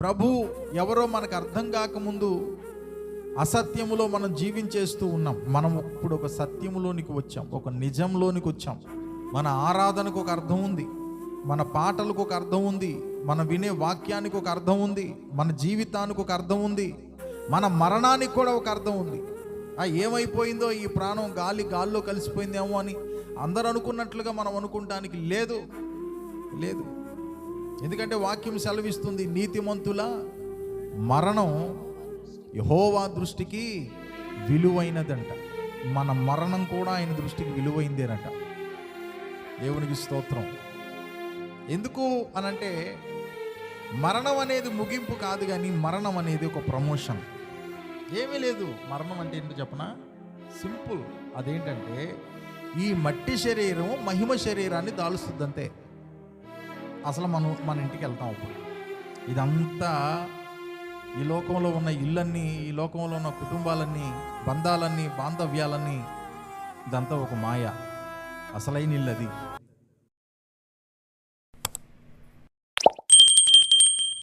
ప్రభు ఎవరో మనకు అర్థం కాకముందు అసత్యములో మనం జీవించేస్తూ ఉన్నాం. మనం ఇప్పుడు ఒక సత్యములోనికి వచ్చాం, ఒక నిజంలోనికి వచ్చాం. మన ఆరాధనకు ఒక అర్థం ఉంది, మన పాటలకు ఒక అర్థం ఉంది, మన వినే వాక్యానికి ఒక అర్థం ఉంది, మన జీవితానికి ఒక అర్థం ఉంది, మన మరణానికి కూడా ఒక అర్థం ఉంది. ఏమైపోయిందో ఈ ప్రాణం గాల్లో కలిసిపోయిందేమో అని అందరూ అనుకున్నట్లుగా మనం అనుకుంటానికి లేదు. ఎందుకంటే వాక్యం సెలవిస్తుంది, నీతిమంతుల మరణం యెహోవా దృష్టికి విలువైనదంట. మన మరణం కూడా ఆయన దృష్టికి విలువైందేనట. దేవునికి స్తోత్రం. ఎందుకు అనంటే మరణం అనేది ముగింపు కాదు, కానీ మరణం అనేది ఒక ప్రమోషన్. ఏమీ లేదు, మరణం అంటే ఏంటో చెప్పనా? సింపుల్. అదేంటంటే ఈ మట్టి శరీరం మహిమ శరీరాన్ని దాలుస్తుంది అంతే. అసలు మన ఇంటికి వెళ్తాం. అప్పుడు ఇదంతా ఈ లోకంలో ఉన్న ఇళ్ళన్నీ, ఈ లోకంలో ఉన్న కుటుంబాలన్నీ, బంధాలన్నీ, బాంధవ్యాలన్నీ, ఇదంతా ఒక మాయ. అసలైన ఇల్లు అది.